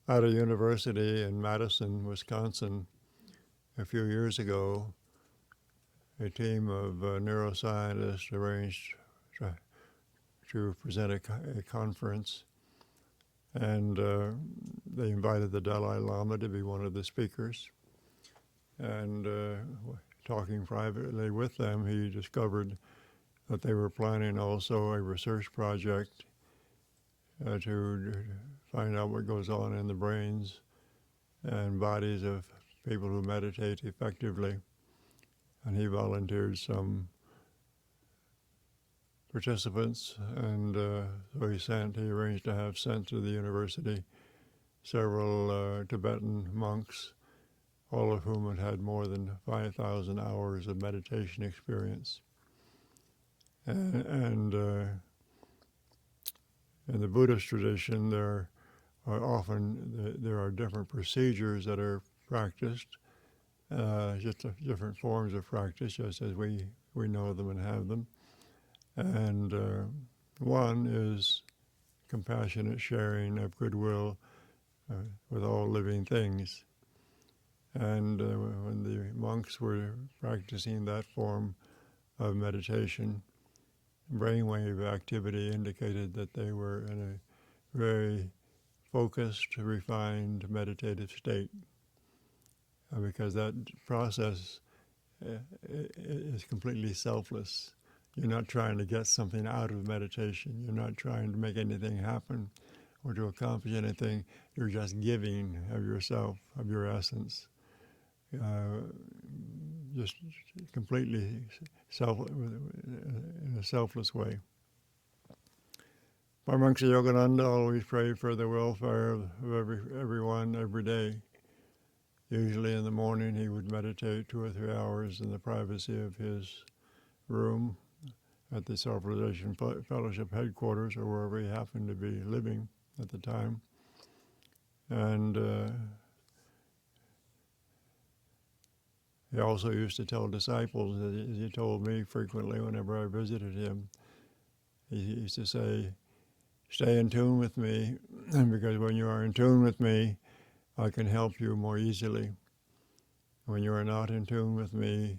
at a university in Madison, Wisconsin, a few years ago, a team of neuroscientists arranged to present a conference, and they invited the Dalai Lama to be one of the speakers. And talking privately with them, he discovered that they were planning also a research project to find out what goes on in the brains and bodies of people who meditate effectively. And he volunteered some participants, and so he arranged to have sent to the university several Tibetan monks, all of whom had had more than 5,000 hours of meditation experience. And in the Buddhist tradition, there are different procedures that are practiced, just different forms of practice, just as we know them and have them. And one is compassionate sharing of goodwill with all living things. And when the monks were practicing that form of meditation, brainwave activity indicated that they were in a very focused, refined, meditative state. Because that process is completely selfless. You're not trying to get something out of meditation. You're not trying to make anything happen or to accomplish anything. You're just giving of yourself, of your essence. Just completely in a selfless way. Paramahansa Yogananda always prayed for the welfare of everyone every day. Usually in the morning he would meditate 2 or 3 hours in the privacy of his room at the Self-Realization Fellowship headquarters or wherever he happened to be living at the time. And he also used to tell disciples, as he told me frequently whenever I visited him, he used to say, stay in tune with me, because when you are in tune with me, I can help you more easily. When you are not in tune with me,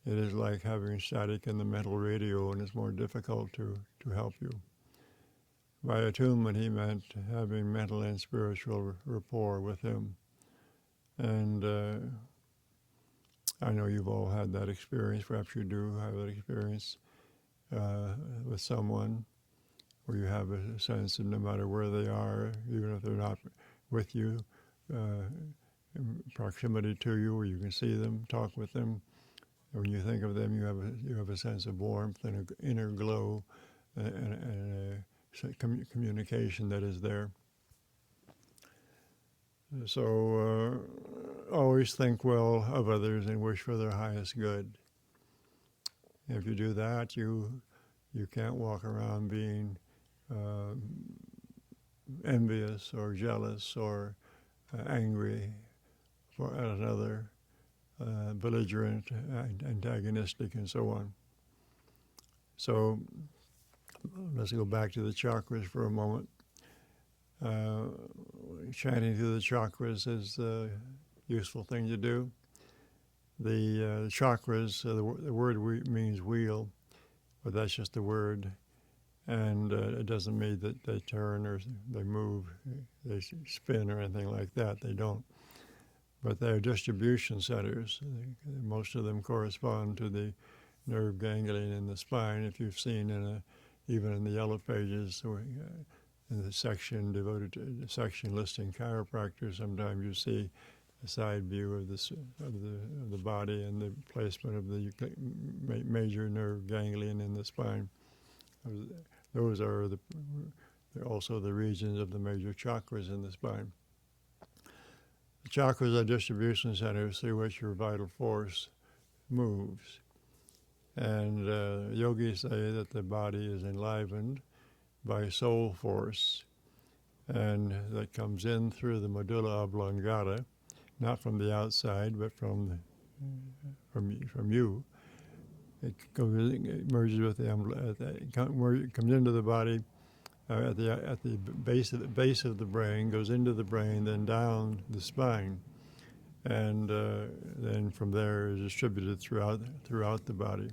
it is like having static in the mental radio, and it's more difficult to help you. By attunement, he meant having mental and spiritual rapport with him. And I know you've all had that experience. Perhaps you do have that experience with someone where you have a sense of no matter where they are, even if they're not with you, in proximity to you, where you can see them, talk with them. When you think of them, you have a sense of warmth and an inner glow and a communication that is there. So always think well of others and wish for their highest good. If you do that, you can't walk around being envious or jealous or angry at another, belligerent, antagonistic, and so on. So let's go back to the chakras for a moment. Chanting through the chakras is a useful thing to do. The chakras, the word means wheel, but that's just a word. And it doesn't mean that they turn or they move, they spin or anything like that. They don't. But they're distribution centers. Most of them correspond to the nerve ganglion in the spine. If you've seen even in the Yellow Pages, in the section devoted to the section listing chiropractors, sometimes you see a side view of the body and the placement of the major nerve ganglion in the spine. Those are also the regions of the major chakras in the spine. The chakras are distribution centers through which your vital force moves. And yogis say that the body is enlivened by soul force, and that comes in through the medulla oblongata, not from the outside, but from you. It merges with comes into the body at the base of the brain, goes into the brain, then down the spine, and then from there is distributed throughout the body.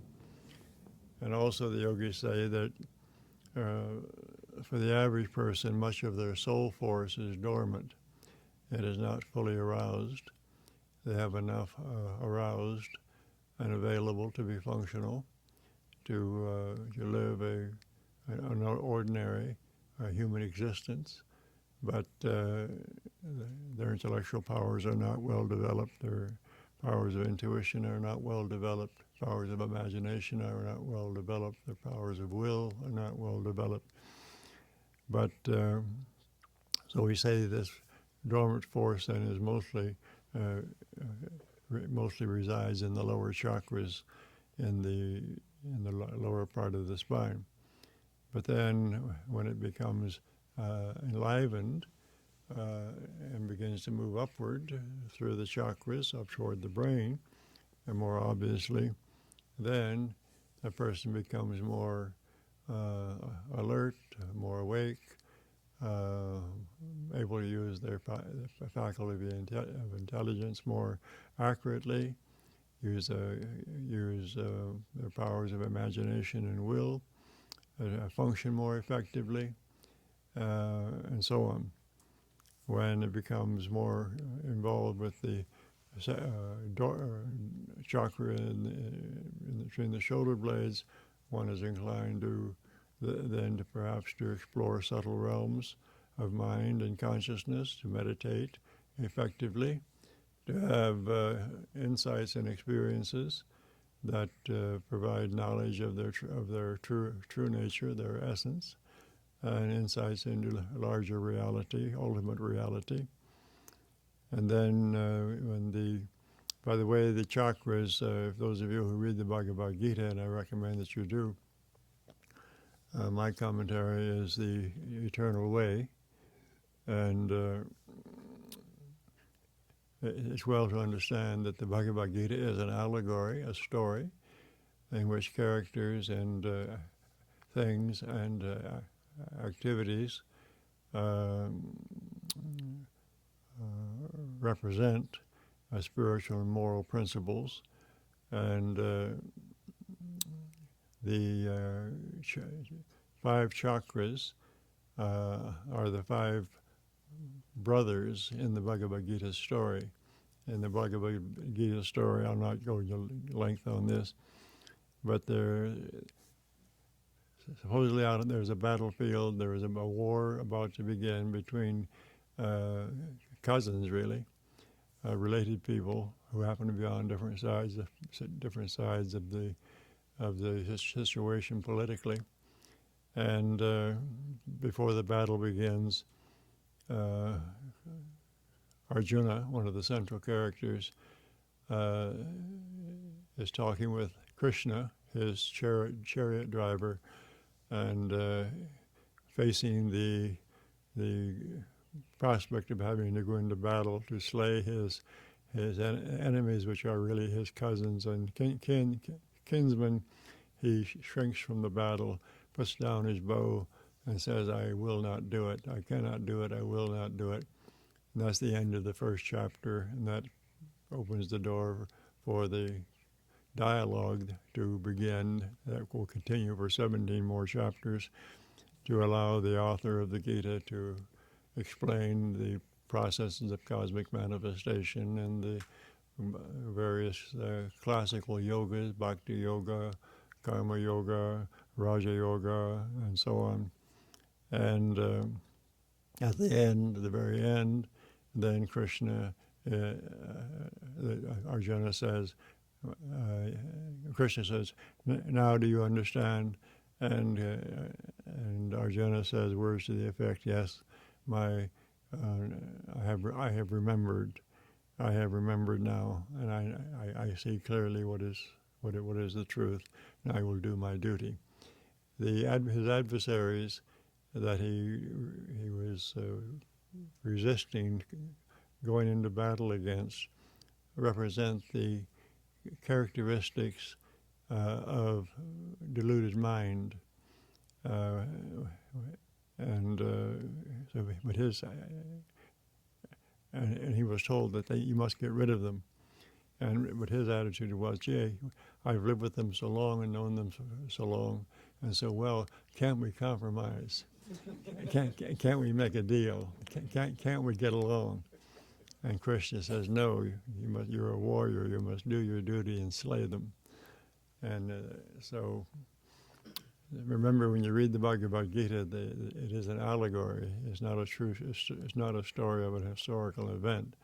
And also the yogis say that for the average person, much of their soul force is dormant. It is not fully aroused. They have enough aroused and available to be functional, to live an ordinary human existence, but their intellectual powers are not well developed. Their powers of intuition are not well developed. Powers of imagination are not well developed. Their powers of will are not well developed. But so we say this dormant force then is mostly resides in the lower chakras, in the lower part of the spine. But then when it becomes enlivened and begins to move upward through the chakras up toward the brain, and more obviously, then a person becomes more alert, more awake, able to use their faculty of intelligence more accurately, use their powers of imagination and will, function more effectively, and so on. When it becomes more involved with the chakra between the shoulder blades, one is inclined to perhaps to explore subtle realms of mind and consciousness, to meditate effectively, to have insights and experiences that provide knowledge of their true nature, their essence, and insights into larger reality, ultimate reality. And then by the way, the chakras, if those of you who read the Bhagavad Gita, and I recommend that you do, my commentary is the eternal way, and it's well to understand that the Bhagavad Gita is an allegory, a story, in which characters and things and activities represent spiritual and moral principles, and the 5 chakras are the 5 brothers in the Bhagavad Gita story. In the Bhagavad Gita story, I'll not go into length on this, but supposedly there's a battlefield, there is a war about to begin between cousins, really, related people who happen to be on different sides of the situation politically. And before the battle begins, Arjuna, one of the central characters, is talking with Krishna, his chariot driver, and facing the prospect of having to go into battle to slay his enemies, which are really his cousins and kinsmen. He shrinks from the battle, puts down his bow, and says, "I will not do it. I cannot do it. I will not do it." And that's the end of the first chapter, and that opens the door for the dialogue to begin. That will continue for 17 more chapters to allow the author of the Gita to explain the processes of cosmic manifestation and the various classical yogas, bhakti yoga, karma yoga, raja yoga, and so on. And at the very end, then Krishna, Arjuna says, Krishna says, "Now do you understand?" And Arjuna says words to the effect, "Yes, I have remembered. I have remembered now, and I see clearly what is the truth, and I will do my duty." His adversaries that he was resisting going into battle against represent the characteristics of deluded mind, and but his and he was told that you must get rid of them. But his attitude was, gee, I've lived with them so long and known them so long and so well, can't we compromise? Can't we make a deal? Can't we get along? And Krishna says, no, you're a warrior, you must do your duty and slay them. And so remember, when you read the Bhagavad Gita, it is an allegory. It's not a story of a historical event.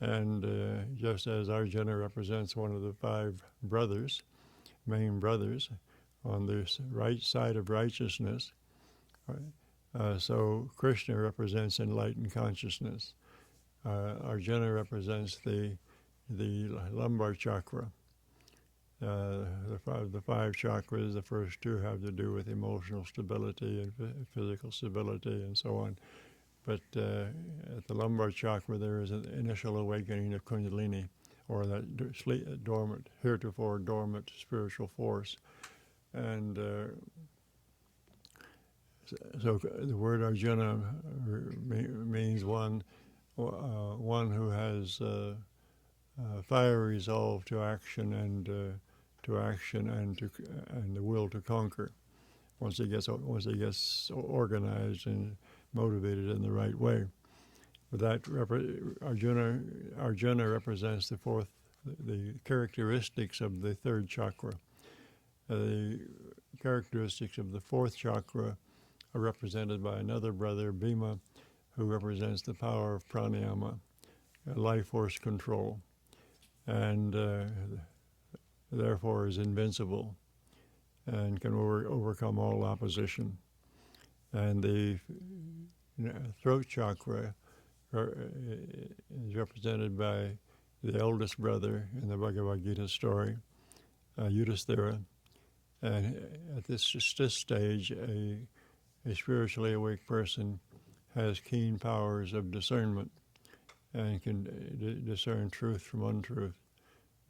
And just as Arjuna represents one of the 5 brothers, main brothers, on the right side of righteousness, so Krishna represents enlightened consciousness. Arjuna represents the lumbar chakra. The five chakras, the first 2 have to do with emotional stability and physical stability and so on. But at the lumbar chakra, there is an initial awakening of Kundalini, or that heretofore dormant spiritual force. And so the word Arjuna means one who has fire resolve to action and the will to conquer. Once he gets organized and motivated in the right way. But that Arjuna represents the characteristics of the 3rd chakra. The characteristics of the 4th chakra are represented by another brother, Bhima, who represents the power of pranayama, life force control, and therefore is invincible and can overcome all opposition. And the throat chakra is represented by the eldest brother in the Bhagavad Gita story, Yudhisthira. And at this stage, a spiritually awake person has keen powers of discernment and can discern truth from untruth.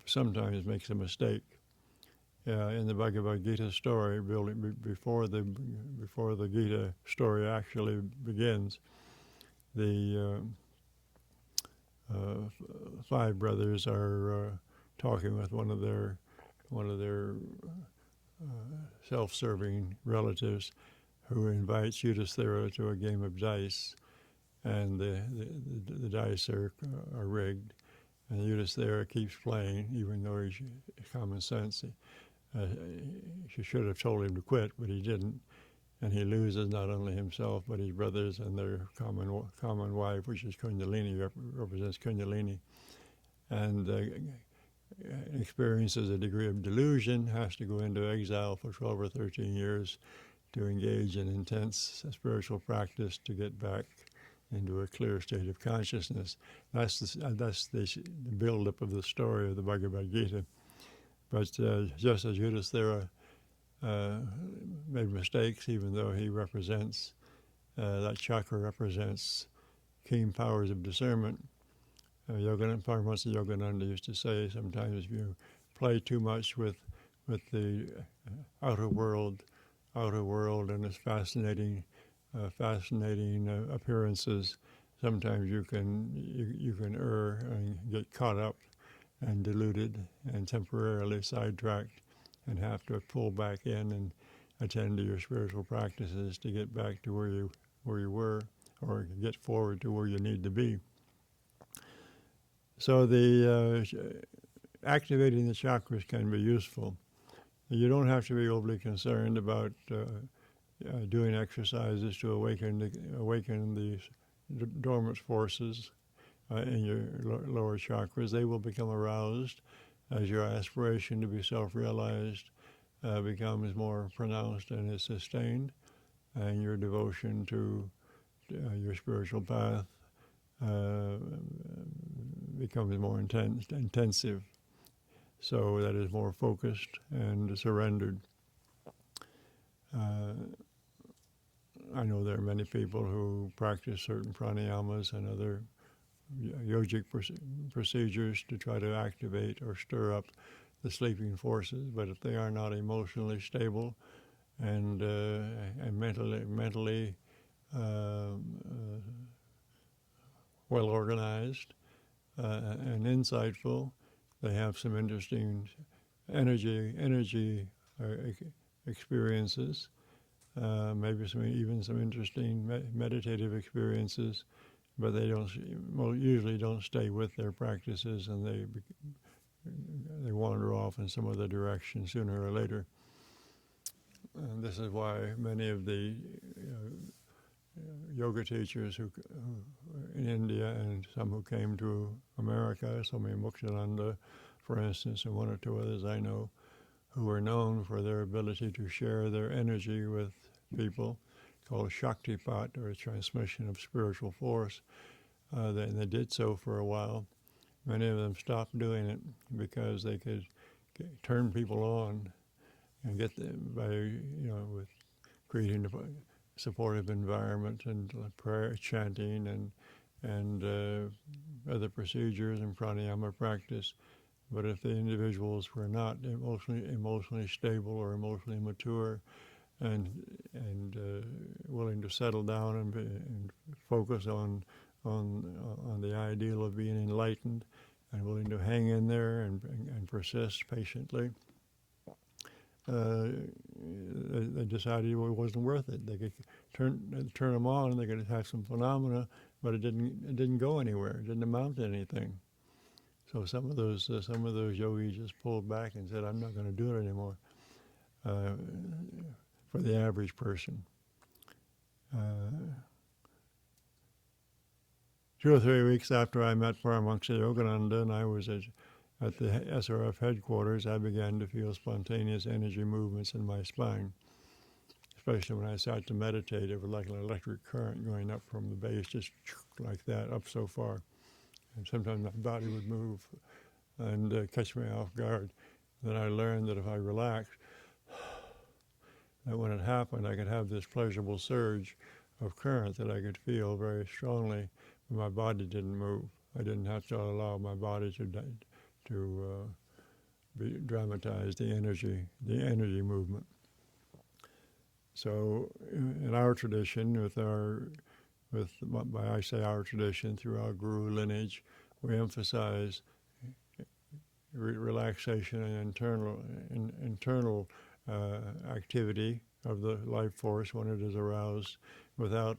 Sometimes makes a mistake. In the Bhagavad Gita story, before the Gita story actually begins, the 5 brothers are talking with one of their self-serving relatives, who invites Yudhisthira to a game of dice, and the dice are rigged, and Yudhisthira keeps playing, even though he's common sense. She should have told him to quit, but he didn't, and he loses not only himself but his brothers and their common wife, which is Kundalini, represents Kundalini, and experiences a degree of delusion, has to go into exile for 12 or 13 years to engage in intense spiritual practice to get back into a clear state of consciousness. That's the build-up of the story of the Bhagavad Gita. But just as Yudhisthira made mistakes, even though he represents, that chakra represents keen powers of discernment, Paramahansa Yogananda used to say, sometimes if you play too much with the outer world and its fascinating appearances, sometimes you can err and get caught up and deluded and temporarily sidetracked, and have to pull back in and attend to your spiritual practices to get back to where you were, or get forward to where you need to be. So the activating the chakras can be useful. You don't have to be overly concerned about doing exercises to awaken the dormant forces in your lower chakras. They will become aroused as your aspiration to be self-realized becomes more pronounced and is sustained, and your devotion to your spiritual path becomes more intensive. So that is more focused and surrendered. I know there are many people who practice certain pranayamas and other yogic procedures to try to activate or stir up the sleeping forces, but if they are not emotionally stable and mentally well organized, and insightful. They have some interesting energy experiences, maybe even some interesting meditative experiences, but they usually don't stay with their practices, and they wander off in some other direction sooner or later. And this is why many of the yoga teachers who in India and some who came to America, Swami Muktananda, for instance, and one or two others I know, who are known for their ability to share their energy with people, called Shaktipat, or transmission of spiritual force. They did so for a while. Many of them stopped doing it because they could turn people on and get them by, with creating a supportive environment and prayer, chanting, and other procedures and pranayama practice. But if the individuals were not emotionally stable or emotionally mature, and willing to settle down and focus on the ideal of being enlightened, and willing to hang in there and persist patiently, they decided it wasn't worth it. They could turn them on, and they could have some phenomena, but it didn't go anywhere. It didn't amount to anything. So some of those yogis just pulled back and said, "I'm not going to do it anymore." For the average person, 2 or 3 weeks after I met Paramahansa Yogananda, and I was at the SRF headquarters, I began to feel spontaneous energy movements in my spine, especially when I sat to meditate. It was like an electric current going up from the base, just like that, up so far. And sometimes my body would move and catch me off guard. Then I learned that if I relaxed, that when it happened, I could have this pleasurable surge of current that I could feel very strongly, but my body didn't move. I didn't have to allow my body to dramatize the energy movement. So, in our tradition, by I say our tradition, through our guru lineage, we emphasize relaxation and internal activity of the life force when it is aroused, without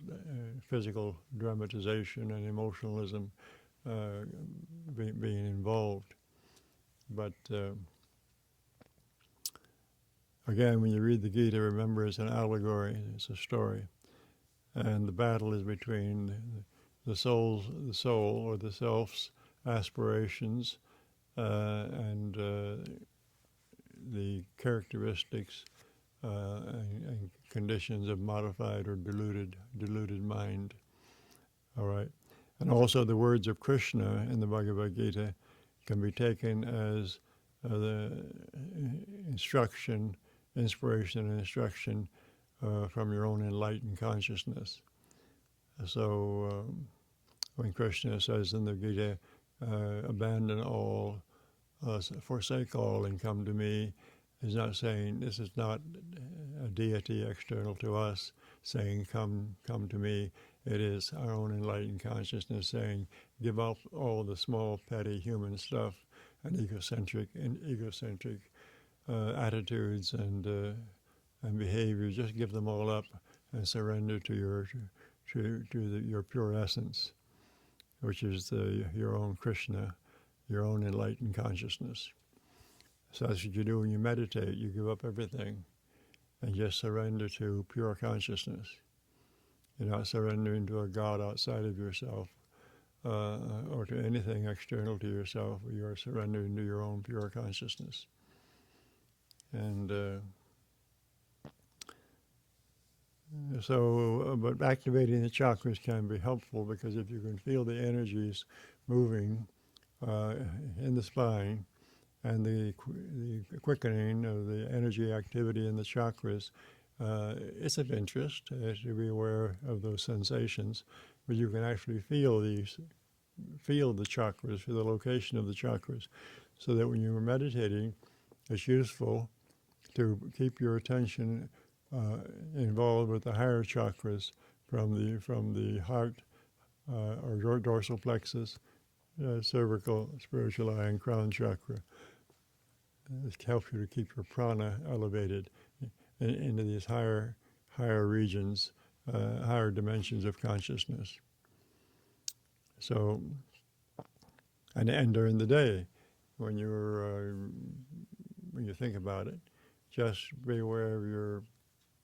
physical dramatization and emotionalism being involved. But again, when you read the Gita, remember it's an allegory, it's a story. And the battle is between the soul or the self's aspirations and the characteristics and conditions of modified or deluded mind. All right. And also the words of Krishna in the Bhagavad Gita can be taken as the inspiration and instruction from your own enlightened consciousness. So when Krishna says in the Gita, abandon all, forsake all and come to me, he's not saying, this is not a deity external to us saying, come to me. It is our own enlightened consciousness saying, give up all the small, petty human stuff and egocentric attitudes and behaviors. Just give them all up and surrender to your pure essence, which is your own Krishna, your own enlightened consciousness. So that's what you do when you meditate. You give up everything and just surrender to pure consciousness. You're not surrendering to a God outside of yourself or to anything external to yourself. You are surrendering to your own pure consciousness. And but activating the chakras can be helpful, because if you can feel the energies moving in the spine, and the quickening of the energy activity in the chakras, it's of interest to be aware of those sensations, but you can actually feel the chakras, feel the location of the chakras, so that when you're meditating, it's useful to keep your attention involved with the higher chakras from the heart or dorsal plexus, cervical, spiritual eye, and crown chakra. This helps you to keep your prana elevated into these higher regions, higher dimensions of consciousness. So, and during the day, when you think about it, just be aware of your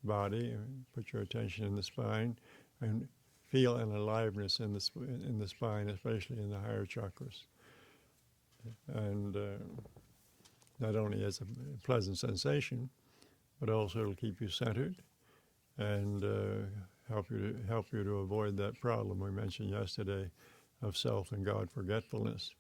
body, put your attention in the spine, and feel an aliveness in the spine, especially in the higher chakras. And not only as a pleasant sensation, but also it'll keep you centered and help you to avoid that problem we mentioned yesterday of self and God forgetfulness.